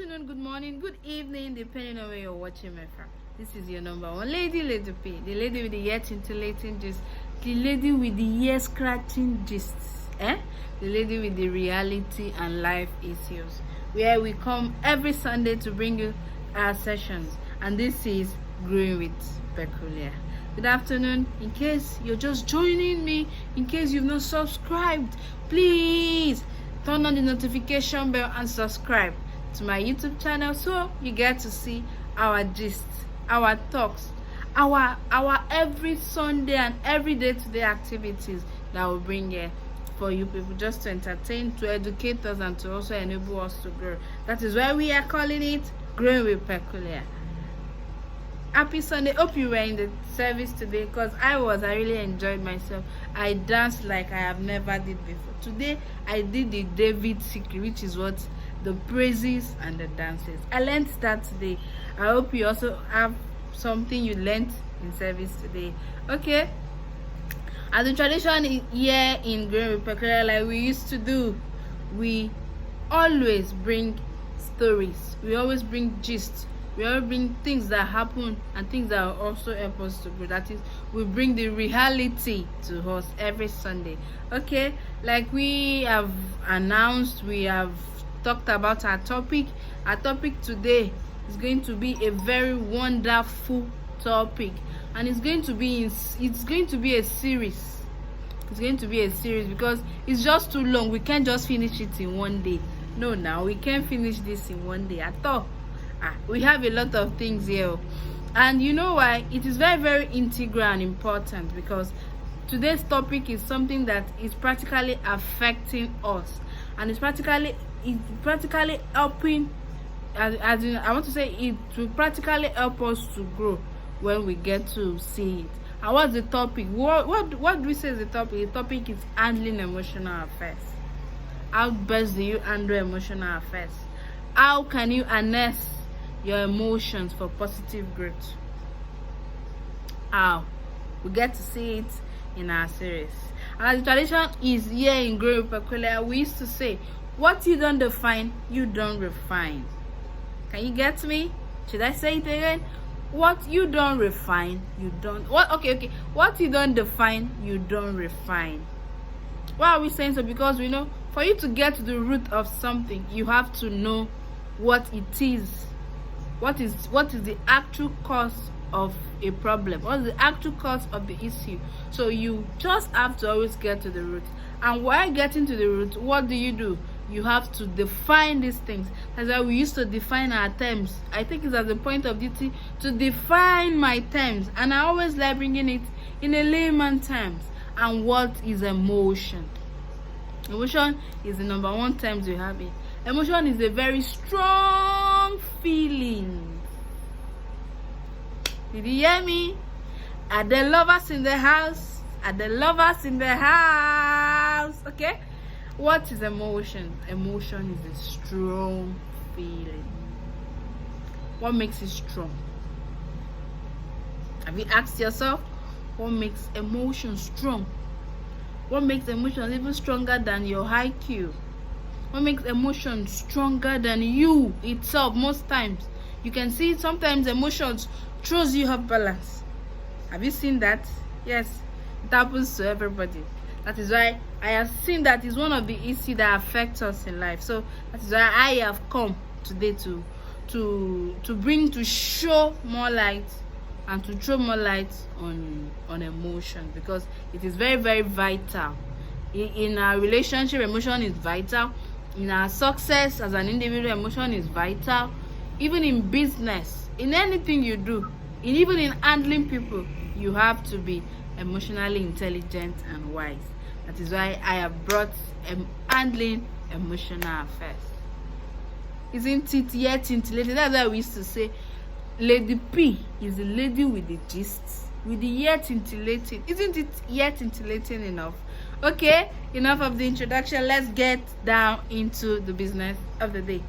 afternoon, good morning, good evening, depending on where you're watching me from. This is your number one lady, Lady P, the lady with the ear scintillating gist, the lady with the ear scratching gists, the lady with the reality and life issues, where we come every Sunday to bring you our sessions, and this is Growing with Peculiar. Good afternoon. In case you're just joining me, in case you've not subscribed, please turn on the notification bell and subscribe to my YouTube channel so you get to see our gists, our talks, our every Sunday and every day-to-day activities that will bring here for you people, just to entertain, to educate us, and to also enable us to grow. That is why we are calling it Growing with Peculiar. Happy Sunday. Hope you were in the service today, because I really enjoyed myself. I danced like I have never did before. Today I did the David secret, which is what the praises and the dances. I learned that today. I hope you also have something you learned in service today. Okay, as the tradition here in Growing with Peculiar, like we used to do, we always bring stories, we always bring gist, we all bring things that happen and things that will also help us to grow. That is, we bring the reality to us every Sunday. Okay, like we have announced, we have talked about our topic. Our topic today is going to be a very wonderful topic, and it's going to be a series. It's going to be a series because it's just too long. We can't just finish it in one day. No, now we can't finish this in one day at all. We have a lot of things here, and you know why? It is very, very integral and important, because today's topic is something that is practically affecting us, and it's practically helping, as in, I want to say it will practically help us to grow when we get to see it. And what's the topic? What do we say is the topic? The topic is handling emotional affairs. How best do you handle emotional affairs? How can you harness your emotions for positive growth? How? We get to see it in our series. And as the tradition is here in Growing with Peculiar, we used to say, what you don't define, you don't refine. Can you get me? Should I say it again? What you don't refine, you don't. What you don't define, you don't refine. Why are we saying so? Because we know, for you to get to the root of something, you have to know what it is. What is the actual cause of a problem? What is the actual cause of the issue? So you just have to always get to the root. And while getting to the root, what do? You have to define these things. That's why we used to define our terms. I think it's as a point of duty to define my terms, and I always like bringing it in a layman terms. And what is emotion? Emotion is the number one terms we have it. Emotion is a very strong feeling. Did you hear me? Are the lovers in the house? Are the lovers in the house? Okay. What is emotion? Emotion is a strong feeling. What makes it strong? Have you asked yourself, what makes emotion strong? What makes emotion even stronger than your IQ? What makes emotion stronger than you itself? Most times you can see sometimes emotions throws you off balance. Have you seen that? Yes, it happens to everybody. That is why I have seen that is one of the issues that affects us in life. So that is why I have come today to show more light and to throw more light on emotion, because it is very, very vital in our relationship. Emotion is vital. In our success as an individual, emotion is vital. Even in business, in anything you do, even in handling people, you have to be emotionally intelligent and wise. That is why I have brought handling emotional affairs. Isn't it yet scintillating? That's why we used to say Lady P is the lady with the gist, with the yet scintillating. Isn't it yet scintillating enough? Okay, enough of the introduction. Let's get down into the business of the day.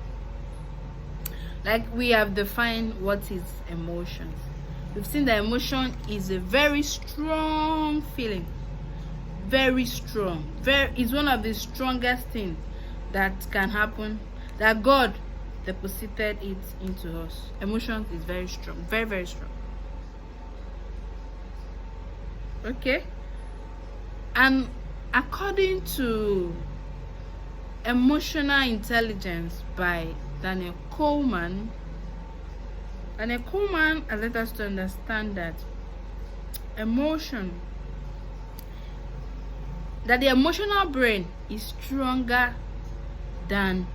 Like we have defined what is emotions. We've seen that emotion is a very strong feeling. Very strong. It's one of the strongest things that can happen, that God deposited it into us. Emotions is very strong, very, very strong. Okay, and according to Emotional Intelligence by Daniel Coleman has let us to understand that the emotional brain is stronger than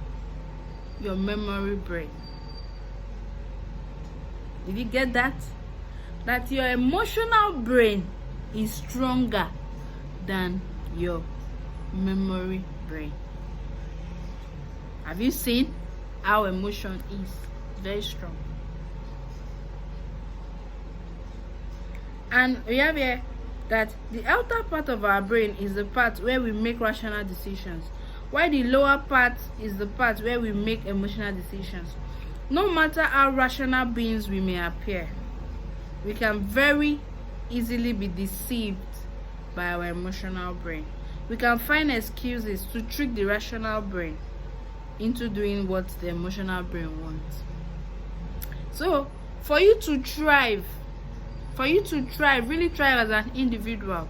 your memory brain. Did you get that? That your emotional brain is stronger than your memory brain. Have you seen how emotion is very strong? And we have here that the outer part of our brain is the part where we make rational decisions, while the lower part is the part where we make emotional decisions. No matter how rational beings we may appear, we can very easily be deceived by our emotional brain. We can find excuses to trick the rational brain into doing what the emotional brain wants. So for you to thrive, really thrive as an individual,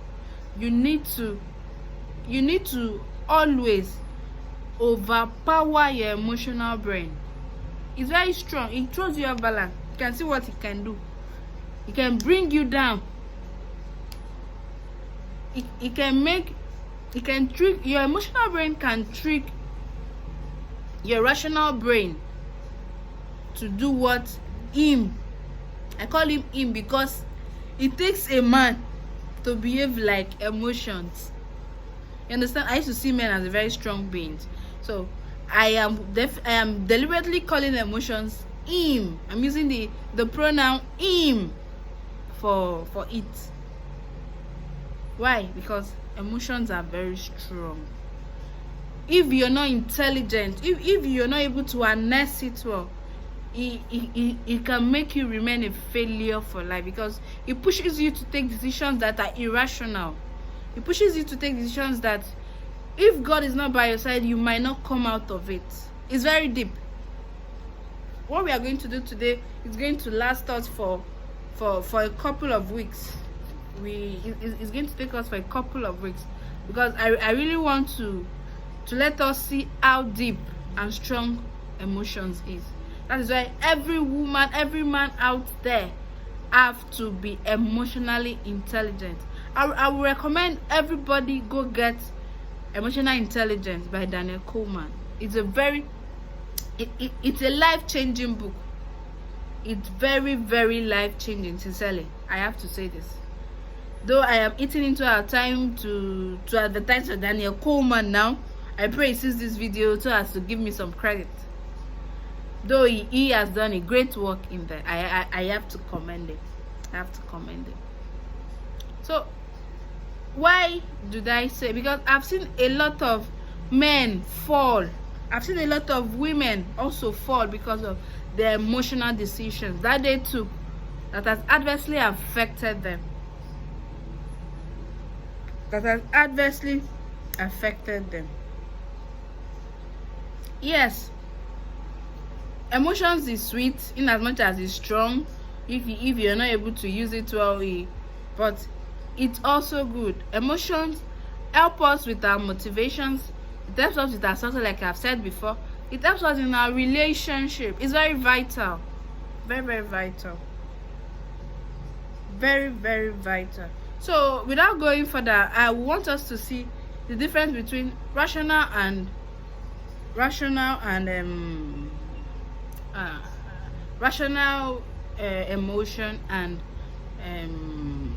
you need to always overpower your emotional brain. It's very strong. It throws you off balance. You can see what it can do. It can bring you down. It can trick your emotional brain, can trick your rational brain to do what I call him because it takes a man to behave like emotions. You understand? I used to see men as a very strong beings. So I am deliberately calling emotions him. I'm using the pronoun him for it. Why? Because emotions are very strong. If you're not intelligent, if you're not able to harness it well, it can make you remain a failure for life, because it pushes you to take decisions that are irrational. It pushes you to take decisions that, if God is not by your side, you might not come out of it. It's very deep. What we are going to do today is going to last us for a couple of weeks. It's going to take us for a couple of weeks, because I really want to let us see how deep and strong emotions is. That is why every woman, every man out there have to be emotionally intelligent. I would recommend everybody go get Emotional Intelligence by Daniel Coleman. It's a life-changing book. It's very, very life-changing, sincerely. I have to say this. Though I am eating into our time to advertise for Daniel Coleman now, I pray he sees this video so as to give me some credit. Though he has done a great work in there, I have to commend it. I have to commend it. So why did I say? Because I've seen a lot of men fall. I've seen a lot of women also fall because of their emotional decisions that they took that has adversely affected them. Yes, emotions is sweet in as much as it's strong if you're not able to use it well, but it's also good. Emotions help us with our motivations. It helps us with our success, like I've said before. It helps us in our relationship. It's very vital. Very, very vital. Very, very vital. So without going further, I want us to see the difference between rational emotion and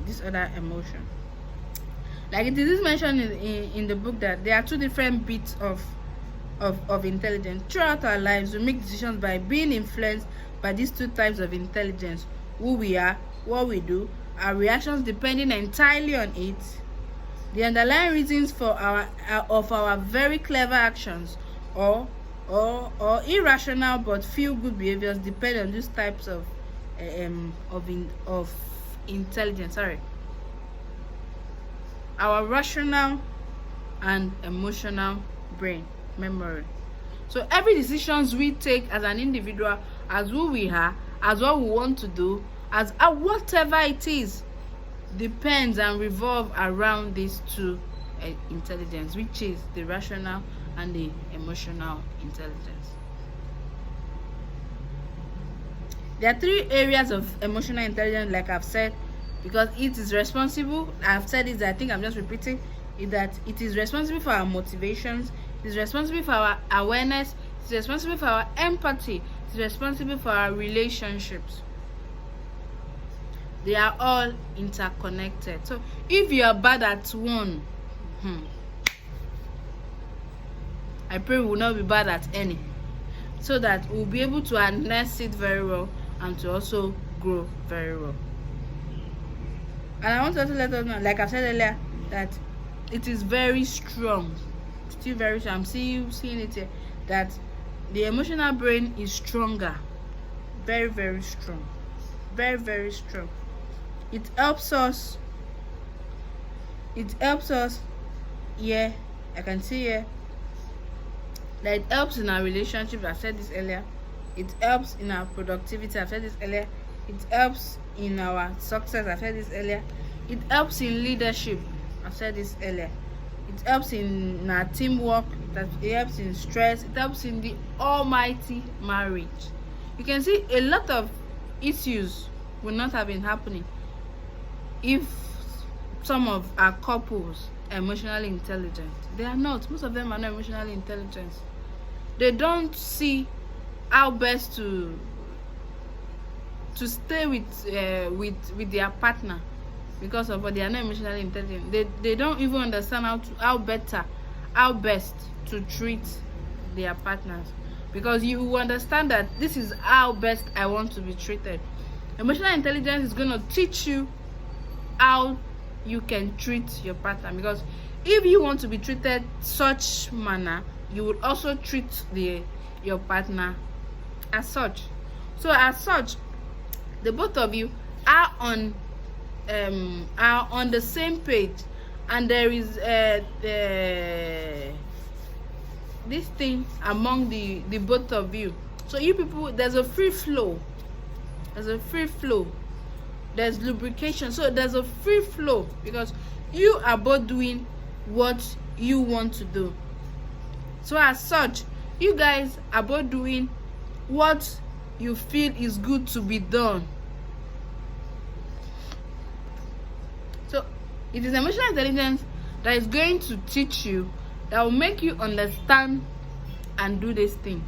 this other emotion. Like it is mentioned in the book that there are two different bits of intelligence. Throughout our lives, we make decisions by being influenced by these two types of intelligence: who we are, what we do, our reactions depending entirely on it. The underlying reasons for our very clever actions or irrational but feel good behaviors depend on these types of intelligence. Our rational and emotional brain memory. So every decisions we take as an individual, as who we are, as what we want to do, as whatever it is, depends and revolve around these two intelligence, which is the rational and the emotional intelligence. There are 3 areas of emotional intelligence, like I've said, because it is responsible. I've said this, I think I'm just repeating it, that it is responsible for our motivations, it is responsible for our awareness, it is responsible for our empathy, it is responsible for our relationships. They are all interconnected. So if you are bad at one, I pray we will not be bad at any, so that we'll be able to harness it very well and to also grow very well. And I want to also let us know, like I said earlier, that it is very strong, still very strong. I'm seeing it here, that the emotional brain is stronger, very, very strong, very, very strong. It helps us here. I can see here that it helps in our relationship. I said this earlier. It helps in our productivity. I said this earlier. It helps in our success. I said this earlier. It helps in leadership. I said this earlier. It helps in our teamwork. It helps in stress. It helps in the almighty marriage. You can see a lot of issues would not have been happening if some of our couples are emotionally intelligent. They are not. Most of them are not emotionally intelligent. They don't see how best to stay with their partner, because of what they are not emotionally intelligent. They don't even understand how best to treat their partners, because you understand that this is how best I want to be treated. Emotional intelligence is going to teach you how you can treat your partner, because if you want to be treated such manner, you would also treat your partner as such. So as such, the both of you are on the same page, and there is this thing among the both of you. So you people, there's a free flow, there's lubrication, so there's a free flow, because you are both doing what you want to do. So as such, you guys are both doing what you feel is good to be done. So it is emotional intelligence that is going to teach you, that will make you understand and do this thing.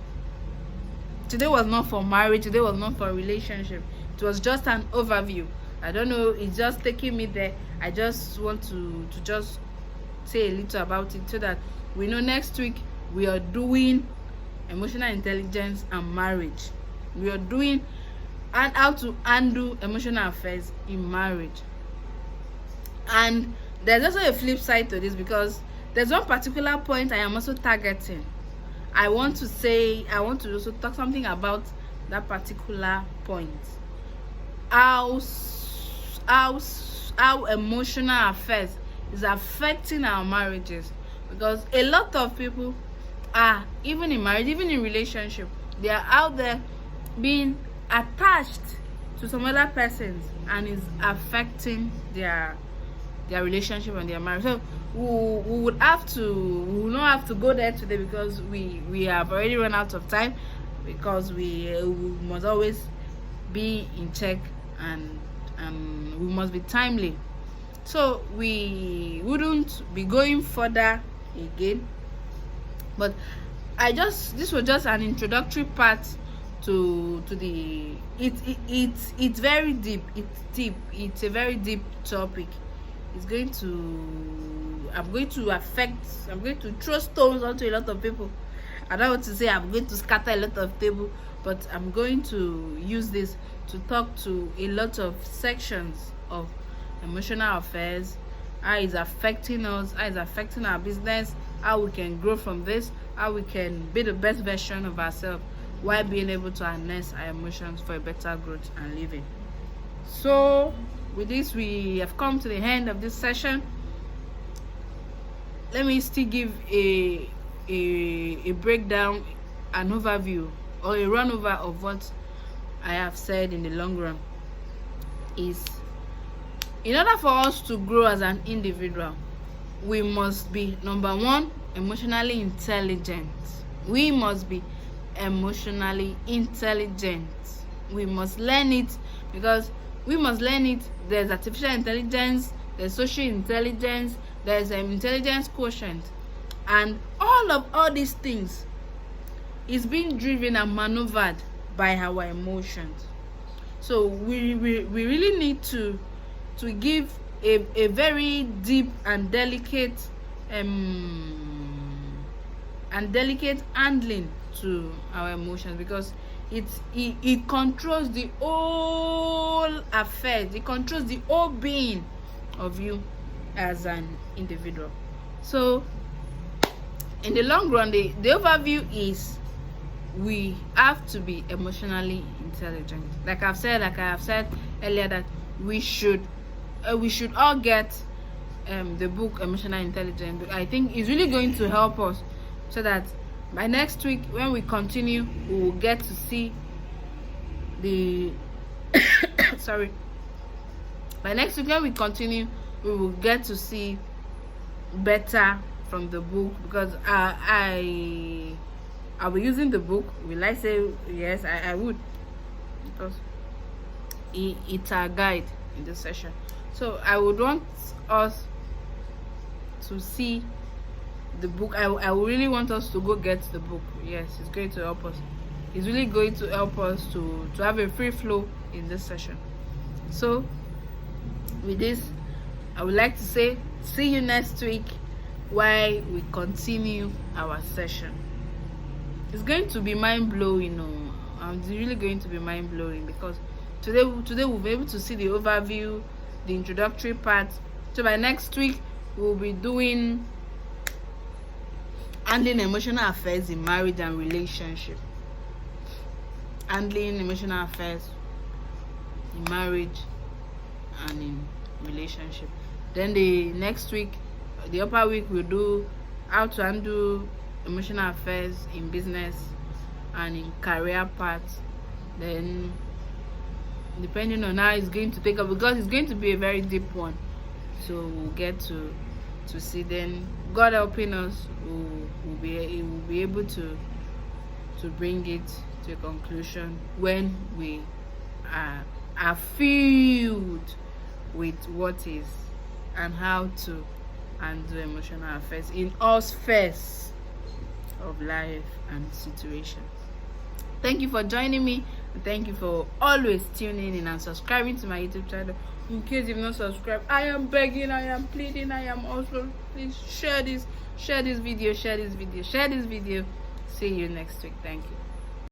Today was not for marriage, today was not for relationship. It was just an overview. I don't know, it's just taking me there. I just want to just say a little about it, so that we know next week we are doing emotional intelligence and marriage. We are doing and how to handle emotional affairs in marriage. And there's also a flip side to this, because there's one particular point I am also targeting. I want to also talk something about that particular point. How emotional affairs is affecting our marriages, because a lot of people are, even in marriage, even in relationship, they are out there being attached to some other persons, and is affecting their relationship and their marriage. So we will not have to go there today, because we have already run out of time, because we must always be in check, and we must be timely. So we wouldn't be going further again, but this was just an introductory part to the it's very deep. It's a very deep topic. I'm going to throw stones onto a lot of people. I don't want to say I'm going to scatter a lot of people, but I'm going to use this to talk to a lot of sections of emotional affairs, how it's affecting us, how it's affecting our business, how we can grow from this, how we can be the best version of ourselves while being able to harness our emotions for a better growth and living. So with this, we have come to the end of this session. Let me still give a breakdown an overview or a run over of what I have said in the long run is, in order for us to grow as an individual, we must be, number one, emotionally intelligent. We must be emotionally intelligent. We must learn it, because we must learn it. There's artificial intelligence, there's social intelligence, there's an intelligence quotient, and all these things is being driven and maneuvered by our emotions. So we really need to give a very deep and delicate handling to our emotions, because it controls the whole affair. It controls the whole being of you as an individual. So in the long run, the overview is, we have to be emotionally intelligent. Like I have said earlier, that we should all get the book Emotional Intelligence. I think it's really going to help us, so that by next week, when we continue, we will get to see the by next week, when we continue, we will get to see better from the book, because I will be using the book. Will I say yes? I would, because it's our guide in this session. So I would want us to see the book. I really want us to go get the book. Yes, it's going to help us. It's really going to help us to have a free flow in this session. So with this, I would like to say, see you next week while we continue our session. It's going to be mind-blowing. It's really going to be mind-blowing, because today we'll be able to see the overview, the introductory part. So by next week, we'll be doing handling emotional affairs in marriage and relationship. Handling emotional affairs in marriage and in relationship. Then the next week, the upper week, we'll do how to handle emotional affairs in business and in career paths. Then, depending on how it's going to take up, because it's going to be a very deep one, so we'll get to see. Then, God helping us, we'll be able to bring it to a conclusion when we are filled with what is and how to handle emotional affairs in all spheres of life and situation. Thank you for joining me, and thank you for always tuning in and subscribing to my YouTube channel. In case you've not subscribed, I am begging, I am pleading, I am also, please share this video. See you next week. Thank you.